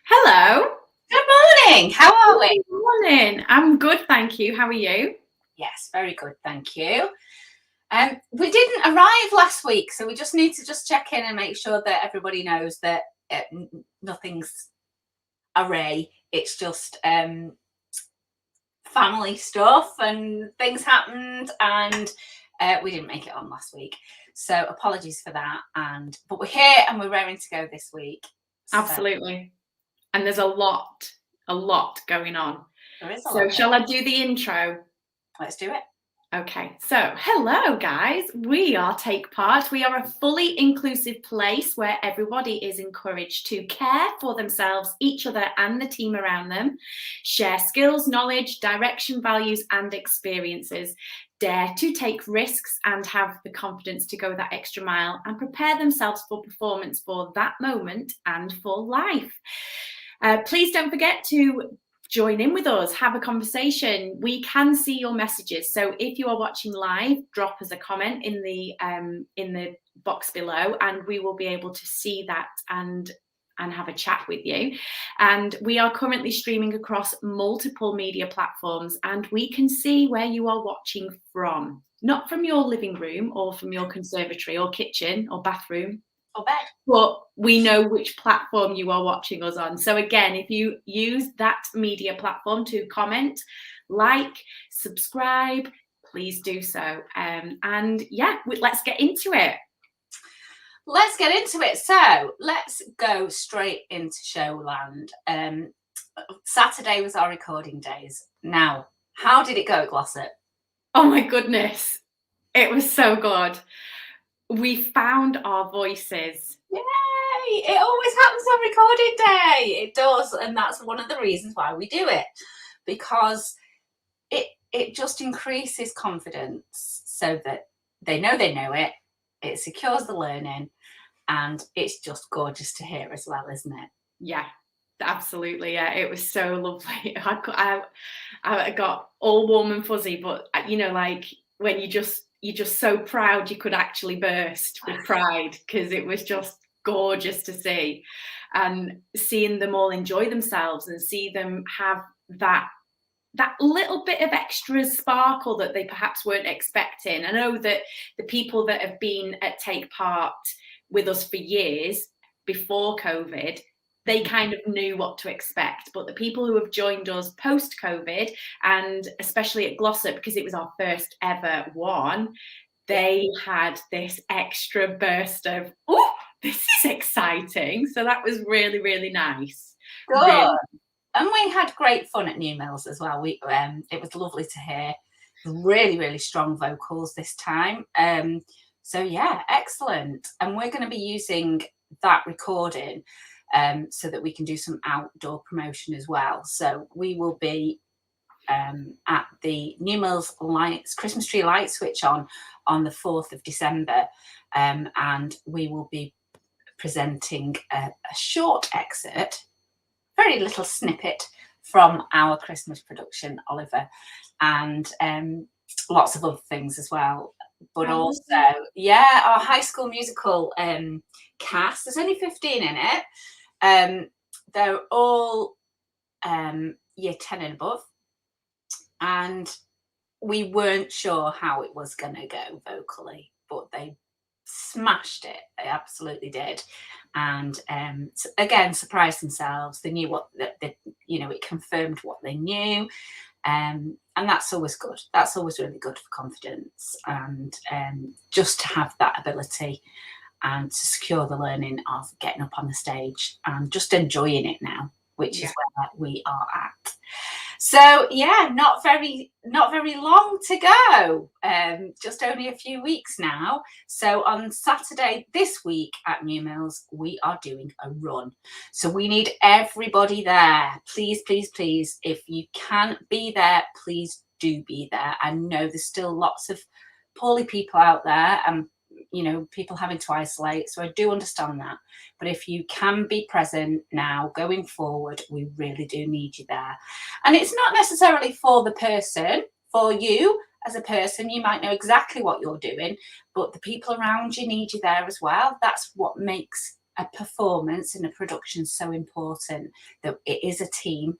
Hello. Good morning. How are we? Good morning. I'm good, thank you. How are you? Yes, very good, thank you. We didn't arrive last week, so we just need to check in and make sure that everybody knows that nothing's array. It's just family stuff and things happened, and we didn't make it on last week. So apologies for that. But we're here and we're raring to go this week. Absolutely. And there's a lot going on. There is a lot. So shall I do the intro? Let's do it. Okay, so hello guys, we are Take Part. We are a fully inclusive place where everybody is encouraged to care for themselves, each other and the team around them, share skills, knowledge, direction, values and experiences, dare to take risks and have the confidence to go that extra mile and prepare themselves for performance for that moment and for life. Please don't forget to join in with us, have a conversation. We can see your messages. So if you are watching live, drop us a comment in the box below and we will be able to see that and have a chat with you. And we are currently streaming across multiple media platforms and we can see where you are watching from. Not from your living room or from your conservatory or kitchen or bathroom. Or bed. But we know which platform you are watching us on. So again, if you use that media platform to comment, like, subscribe, please do so. And yeah, let's get into it. Let's get into it. So let's go straight into Showland. Saturday was our recording days. Now, how did it go, Glossop? Oh my goodness. It was so good. We found our voices. Yay! It always happens on recording day. It does, and that's one of the reasons why we do it, because it just increases confidence so that they know it. It secures the learning, and it's just gorgeous to hear as well, isn't it? Yeah, absolutely. Yeah, it was so lovely. I got all warm and fuzzy, but you know, like when you're just so proud you could actually burst with pride because it was just gorgeous to see, and seeing them all enjoy themselves and see them have that little bit of extra sparkle that they perhaps weren't expecting. I know that the people that have been at Take Part with us for years before COVID, they kind of knew what to expect, but the people who have joined us post-COVID, and especially at Glossop, because it was our first ever one, they had this extra burst of, oh, this is exciting. So that was really, really nice. Good. Really. And we had great fun at New Mills as well. It was lovely to hear really, really strong vocals this time. So yeah, excellent. And we're going to be using that recording so that we can do some outdoor promotion as well. So we will be at the New Mills Christmas tree light switch on the 4th of December, and we will be presenting a short excerpt, very little snippet from our Christmas production, Oliver, and lots of other things as well. But also, yeah, our High School Musical cast, there's only 15 in it. They're all year 10 and above, and we weren't sure how it was going to go vocally, but they smashed it. They absolutely did. And again, surprised themselves. They knew what it confirmed what they knew. and that's always good. That's always really good for confidence, and just to have that ability and to secure the learning of getting up on the stage and just enjoying it now, which is where we are at. So yeah, not very long to go. Just only a few weeks now. So on Saturday this week at New Mills, we are doing a run. So we need everybody there. Please, please, please, if you can be there, please do be there. I know there's still lots of poorly people out there, and people having to isolate, so I do understand that, but if you can be present now going forward, we really do need you there. And it's not necessarily for the person, for you as a person, you might know exactly what you're doing, but the people around you need you there as well. That's what makes a performance in a production so important, that it is a team,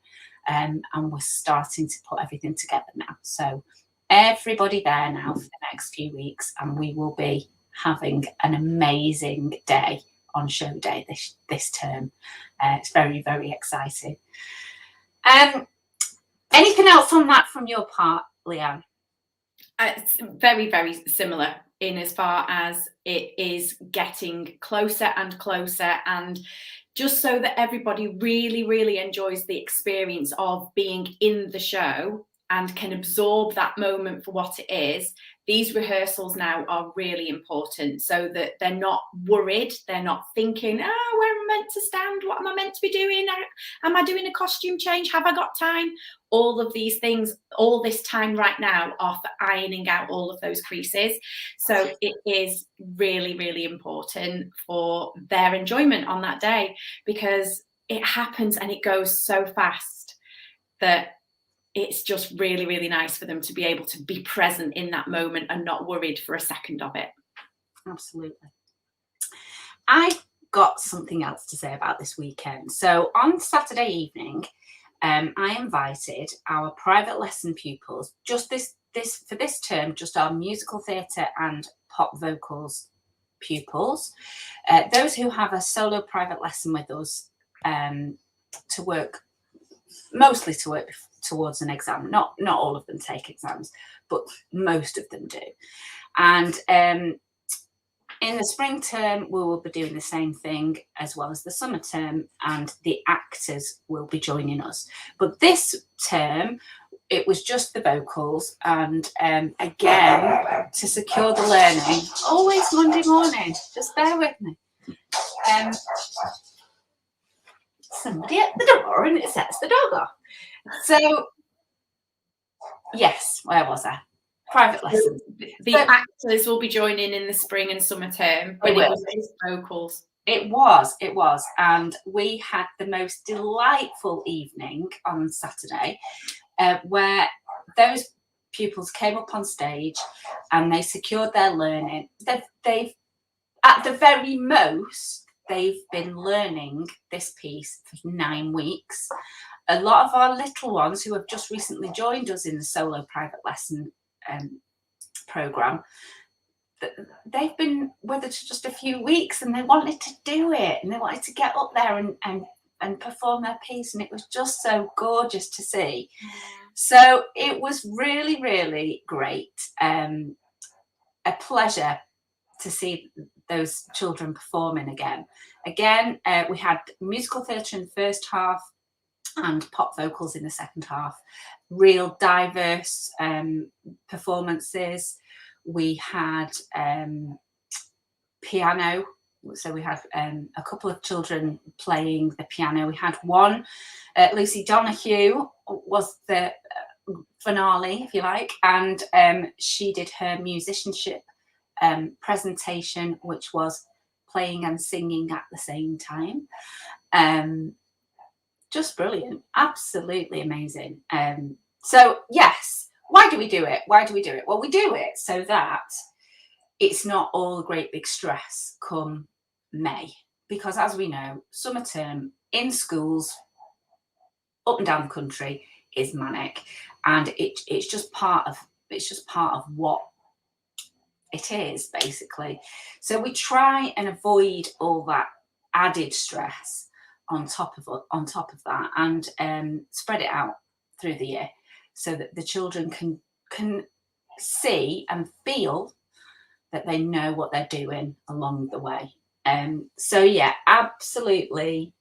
and we're starting to put everything together now. So everybody there now for the next few weeks, and we will be having an amazing day on show day this term. It's very, very exciting. Anything else on that from your part, Leanne? It's very, very similar in as far as it is getting closer and closer, and just so that everybody really, really enjoys the experience of being in the show and can absorb that moment for what it is. These rehearsals now are really important, so that they're not worried, they're not thinking, where am I meant to stand? What am I meant to be doing? Am I doing a costume change? Have I got time? All of these things, all this time right now are for ironing out all of those creases. So it is really, really important for their enjoyment on that day, because it happens and it goes so fast that it's just really, really nice for them to be able to be present in that moment and not worried for a second of it. Absolutely. I've got something else to say about this weekend. So on Saturday evening, I invited our private lesson pupils, just for this term, just our musical theatre and pop vocals pupils, those who have a solo private lesson with us, mostly to work towards an exam. Not all of them take exams, but most of them do. And in the spring term, we will be doing the same thing, as well as the summer term, and the actors will be joining us. But this term, it was just the vocals, and again, to secure the learning, always Monday morning, just bear with me. Somebody at the door, and it sets the dog off. So, yes, where was I? Private lessons. The actors will be joining in the spring and summer term, but it was just vocals. It was. And we had the most delightful evening on Saturday, where those pupils came up on stage and they secured their learning. They've at the very most, they've been learning this piece for 9 weeks. A lot of our little ones who have just recently joined us in the solo private lesson program, they've been with us just a few weeks, and they wanted to do it, and they wanted to get up there and perform their piece, and it was just so gorgeous to see. So it was really, really great. A pleasure to see those children performing again. We had musical theatre in the first half and pop vocals in the second half. Real diverse performances. We had piano, so we had a couple of children playing the piano. We had one, Lucy Donahue was the finale, if you like, and she did her musicianship presentation, which was playing and singing at the same time. Just brilliant, absolutely amazing. So yes, why do we do it? Well, we do it so that it's not all great big stress come May, because as we know, summer term in schools up and down the country is manic, and it's just part of what it is, basically. So we try and avoid all that added stress on top of that, and spread it out through the year. so that the children can see and feel that they know what they're doing along the way. So yeah, absolutely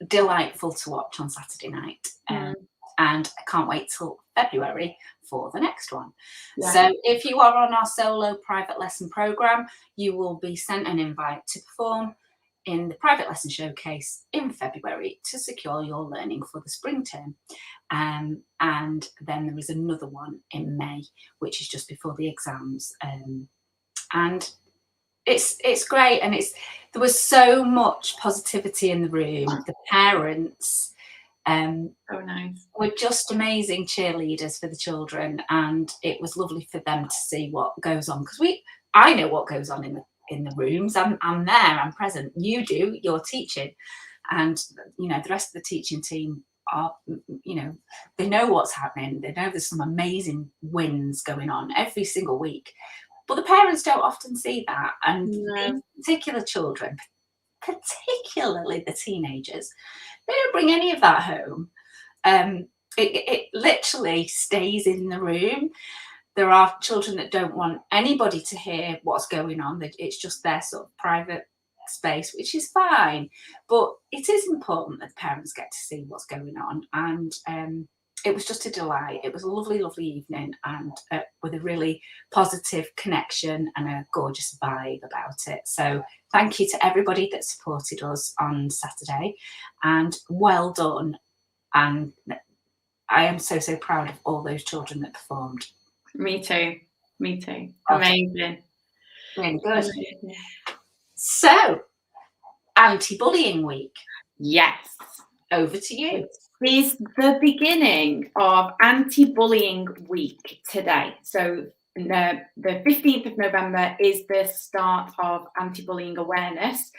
delightful to watch on Saturday night. And I can't wait till February for the next one. Yeah. So if you are on our solo private lesson program, you will be sent an invite to perform in the private lesson showcase in February to secure your learning for the spring term. And then there is another one in May, which is just before the exams. And it's great, and there was so much positivity in the room. The parents nice. were just amazing cheerleaders for the children, and it was lovely for them to see what goes on, because I know what goes on in the rooms. I'm there, I'm present. You do, you're teaching, and the rest of the teaching team are, they know what's happening. They know there's some amazing wins going on every single week. But the parents don't often see that, and these particular children, particularly the teenagers, they don't bring any of that home. It literally stays in the room. There are children that don't want anybody to hear what's going on. It's just their sort of private space, which is fine. But it is important that the parents get to see what's going on. And it was just a delight. It was a lovely, lovely evening, and with a really positive connection and a gorgeous vibe about it. So thank you to everybody that supported us on Saturday, and well done. And I am so, so proud of all those children that performed. Me too. Amazing. Really good. So, anti-bullying week. Yes. Over to you. Is the beginning of anti-bullying week today. So the 15th of November is the start of anti-bullying awareness,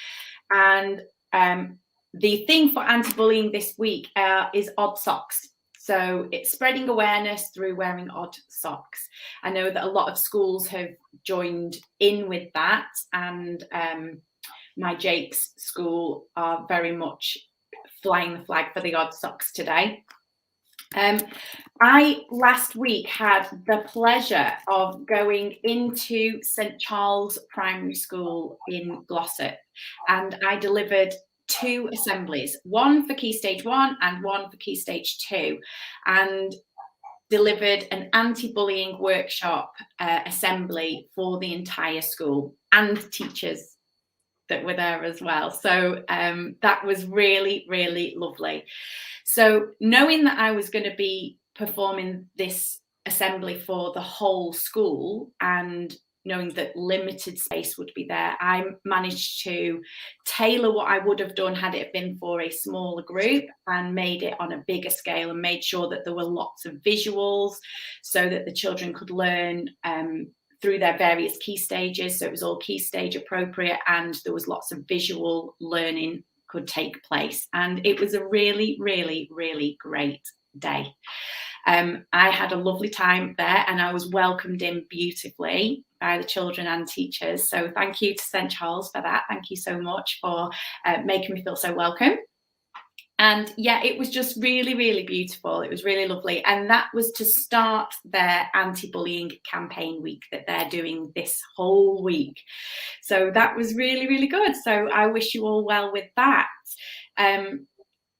and the theme for anti-bullying this week is odd socks. So it's spreading awareness through wearing odd socks. I know that a lot of schools have joined in with that, and my Jake's school are very much flying the flag for the odd socks today. I last week had the pleasure of going into St Charles Primary School in Glossop, and I delivered 2 assemblies, one for Key Stage 1 and one for Key Stage 2, and delivered an anti-bullying workshop assembly for the entire school and teachers that were there as well. So that was really, really lovely. So knowing that I was going to be performing this assembly for the whole school, and knowing that limited space would be there, I managed to tailor what I would have done had it been for a smaller group, and made it on a bigger scale, and made sure that there were lots of visuals so that the children could learn through their various key stages. So it was all key stage appropriate, and there was lots of visual learning could take place. And it was a really, really, really great day. I had a lovely time there, and I was welcomed in beautifully by the children and teachers. So thank you to St Charles for that. Thank you so much for making me feel so welcome. And yeah, it was just really, really beautiful. It was really lovely. And that was to start their anti-bullying campaign week that they're doing this whole week. So that was really, really good. So I wish you all well with that.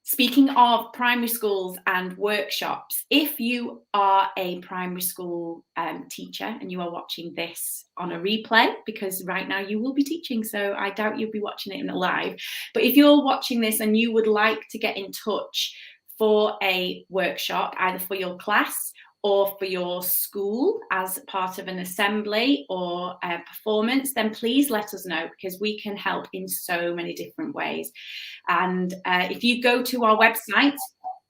Speaking of primary schools and workshops, if you are a primary school teacher and you are watching this on a replay, because right now you will be teaching, so I doubt you'll be watching it in a live, but if you're watching this and you would like to get in touch for a workshop, either for your class or for your school as part of an assembly or a performance, then please let us know, because we can help in so many different ways. And if you go to our website,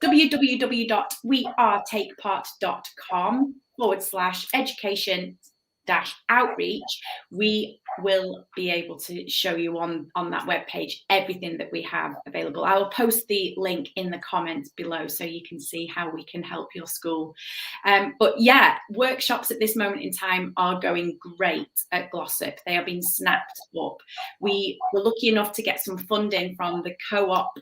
www.wearetakepart.com/education-outreach, we will be able to show you on that webpage everything that we have available. I will post the link in the comments below so you can see how we can help your school. But yeah, workshops at this moment in time are going great at Glossop. They are being snapped up. We were lucky enough to get some funding from the co-op,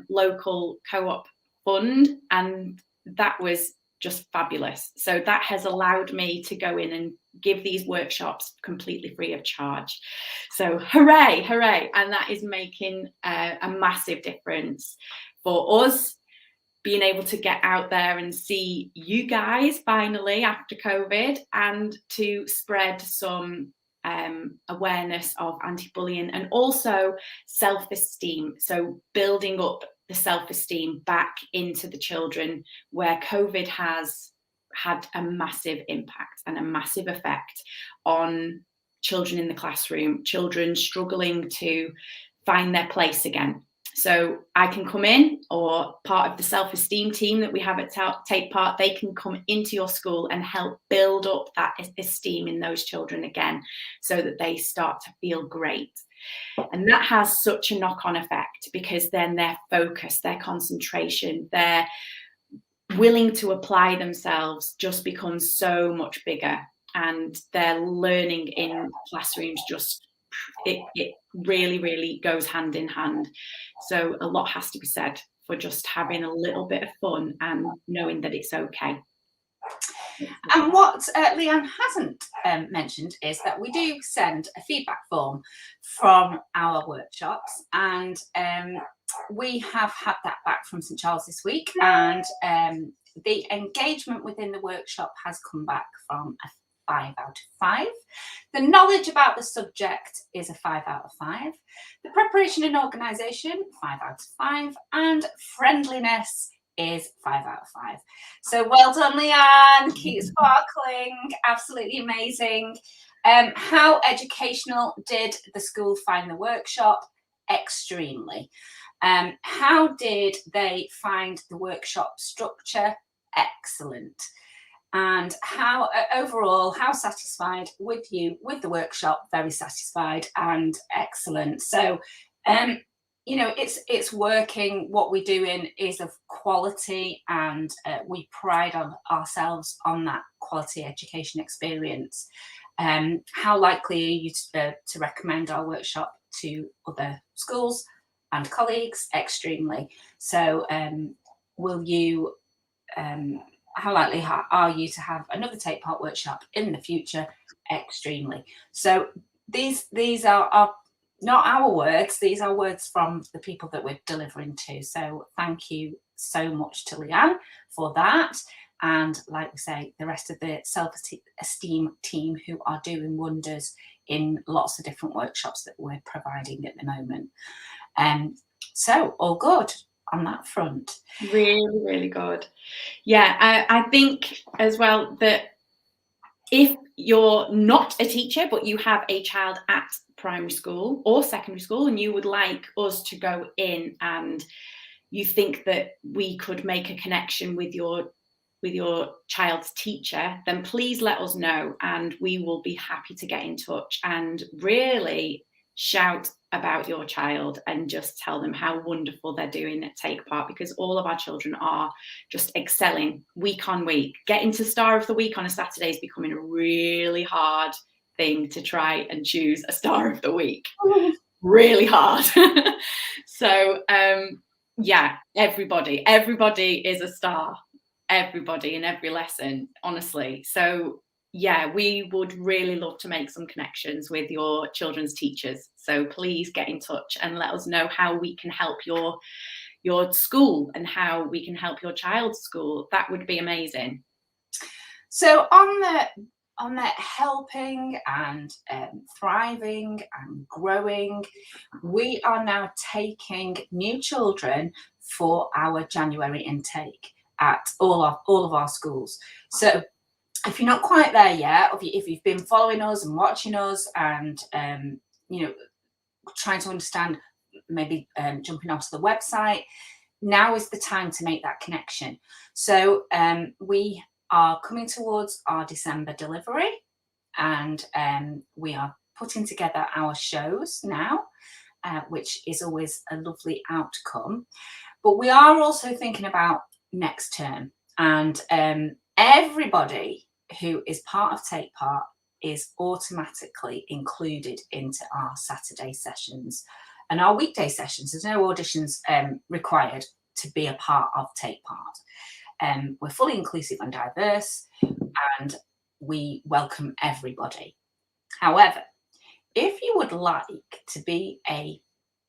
local co-op fund, and that was just fabulous. So that has allowed me to go in and give these workshops completely free of charge. So hooray, hooray. And that is making a massive difference for us, being able to get out there and see you guys finally after COVID, and to spread some awareness of anti-bullying and also self-esteem. So building up the self-esteem back into the children, where COVID has had a massive impact and a massive effect on children in the classroom, children struggling to find their place again. So I can come in, or part of the self-esteem team that we have at Take Part, they can come into your school and help build up that esteem in those children again, so that they start to feel great. And that has such a knock-on effect, because then their focus, their concentration, their willing to apply themselves just becomes so much bigger, and their learning in classrooms just, it really, really goes hand in hand. So a lot has to be said for just having a little bit of fun and knowing that it's okay. And what Leanne hasn't mentioned is that we do send a feedback form from our workshops, and we have had that back from St Charles this week, and the engagement within the workshop has come back from a 5 out of 5. The knowledge about the subject is a 5 out of 5. The preparation and organisation, 5 out of 5. And friendliness is 5 out of 5. So well done, Leanne. Keep sparkling. Absolutely amazing. How educational did the school find the workshop? Extremely. How did they find the workshop structure? Excellent. And how overall, how satisfied with the workshop? Very satisfied and excellent. So, you know, it's working. What we're doing is of quality, and we pride ourselves on that quality education experience. How likely are you to recommend our workshop to other schools and colleagues? Extremely. So, will you? How likely are you to have another Take Part workshop in the future? Extremely. So these are not our words, these are words from the people that we're delivering to. So thank you so much to Leanne for that. And like we say, the rest of the self-esteem team, who are doing wonders in lots of different workshops that we're providing at the moment. So all good on that front. Really, really good. Yeah, I think as well that if you're not a teacher, but you have a child at primary school or secondary school, and you would like us to go in, and you think that we could make a connection with your child's teacher, then please let us know, and we will be happy to get in touch and really shout about your child and just tell them how wonderful they're doing at Take Part, because all of our children are just excelling week on week. Getting to Star of the Week on a Saturday is becoming a really hard thing to try and choose a Star of the Week. Really hard. So yeah, everybody is a star, everybody in every lesson, honestly. So yeah, we would really love to make some connections with your children's teachers. So please get in touch and let us know how we can help your school and how we can help your child's school. That would be amazing. So on the helping and thriving and growing, we are now taking new children for our January intake at all of our schools. So if you're not quite there yet, if you've been following us and watching us and you know, trying to understand, maybe jumping onto the website, now is the time to make that connection. So we are coming towards our December delivery, and we are putting together our shows now, which is always a lovely outcome. But we are also thinking about next term, and everybody who is part of Take Part is automatically included into our Saturday sessions and our weekday sessions. There's no auditions required to be a part of Take Part. We're fully inclusive and diverse, and we welcome everybody. However, if you would like to be a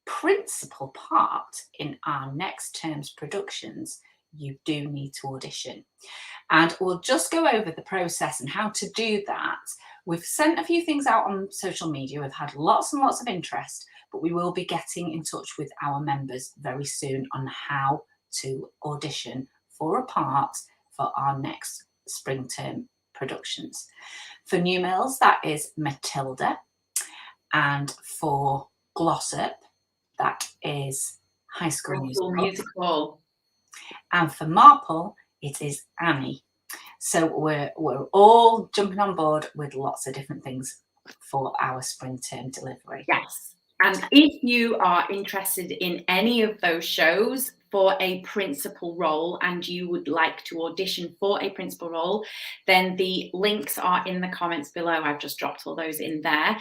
principal part in our next term's productions, you do need to audition. And we'll just go over the process and how to do that. We've sent a few things out on social media. We've had lots and lots of interest, but we will be getting in touch with our members very soon on how to audition for a part for our next spring term productions. For New Mills, that is Matilda. And for Glossop, that is High School Musical. And for Marple, it is Annie. So we're all jumping on board with lots of different things for our spring term delivery. Yes. And if you are interested in any of those shows for a principal role and you would like to audition for a principal role, then the links are in the comments below. I've just dropped all those in there.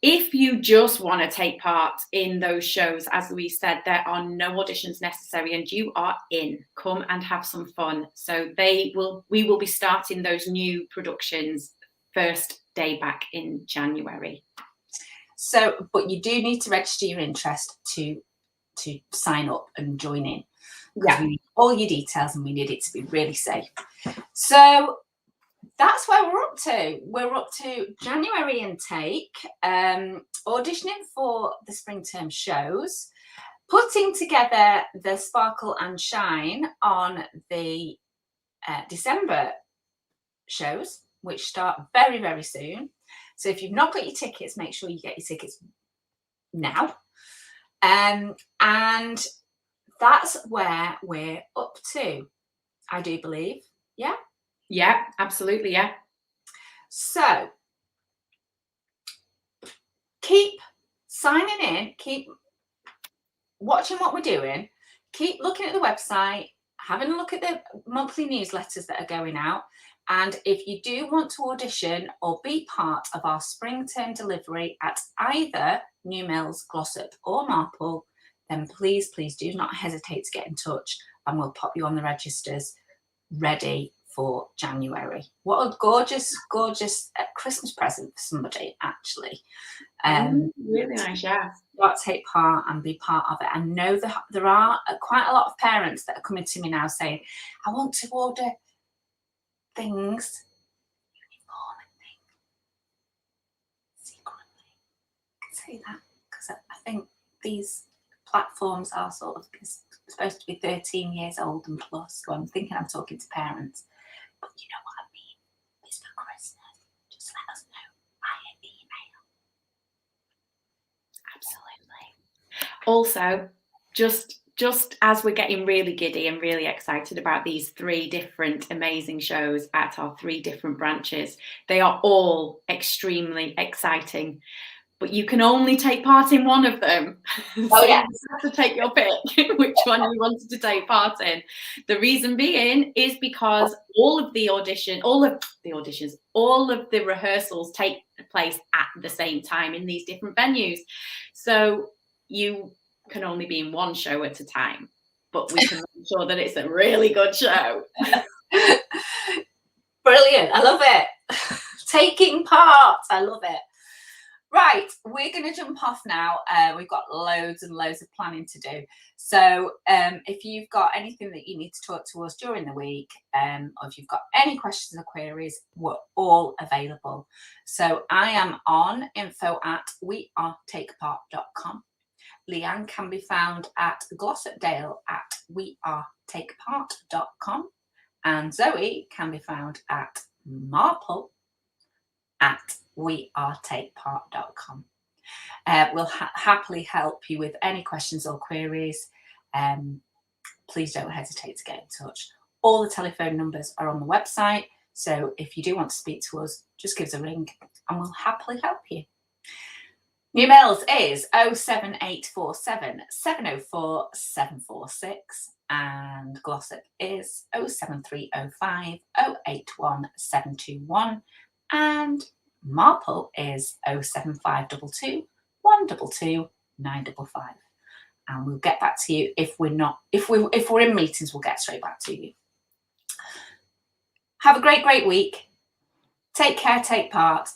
If you just want to take part in those shows, as we said, there are no auditions necessary and you are in. Come and have some fun. So we will be starting those new productions first day back in January. So, but you do need to register your interest to sign up and join in. Yeah. We need all your details and we need it to be really safe. So that's where we're up to. We're up to January intake, auditioning for the spring term shows, putting together the Sparkle and Shine on the December shows, which start very, very soon. So if you've not got your tickets, make sure you get your tickets now. And that's where we're up to, I do believe. Yeah? Yeah, absolutely, yeah. So keep signing in, keep watching what we're doing, keep looking at the website, having a look at the monthly newsletters that are going out. And if you do want to audition or be part of our spring term delivery at either New Mills, Glossop or Marple, then please do not hesitate to get in touch and we'll pop you on the registers ready for January. What a gorgeous Christmas present for somebody, actually. Really nice, yeah. Take part and be part of it. I know that there are quite a lot of parents that are coming to me now saying, I want to order things, uniform and things, secretly. I can say that because I think these platforms are sort of supposed to be 13 years old and plus, so I'm thinking I'm talking to parents. But you know what I mean? It's for Christmas. Just let us know via email. Absolutely. Also, just as we're getting really giddy and really excited about these 3 different amazing shows at our 3 different branches, they are all extremely exciting. But you can only take part in one of them. So you have to take your pick which one you wanted to take part in. The reason being is because all of the rehearsals take place at the same time in these different venues. So you can only be in one show at a time, but we can make sure that it's a really good show. Brilliant. I love it. Taking part. I love it. Right, we're going to jump off now. We've got loads and loads of planning to do. So if you've got anything that you need to talk to us during the week, or if you've got any questions or queries, we're all available. So I am on info@wearetakepart.com. Leanne can be found at Glossopdale at wearetakepart.com. And Zoe can be found at Marple at wearetakepart.com. We'll happily help you with any questions or queries. Please don't hesitate to get in touch. All the telephone numbers are on the website, so if you do want to speak to us, just give us a ring and we'll happily help you. New Mills is 07847 704 746 and Glossop is 07305 081 721 and Marple is 07522 122 955. And we'll get back to you if we're in meetings, we'll get straight back to you. Have a great week. Take care, take part.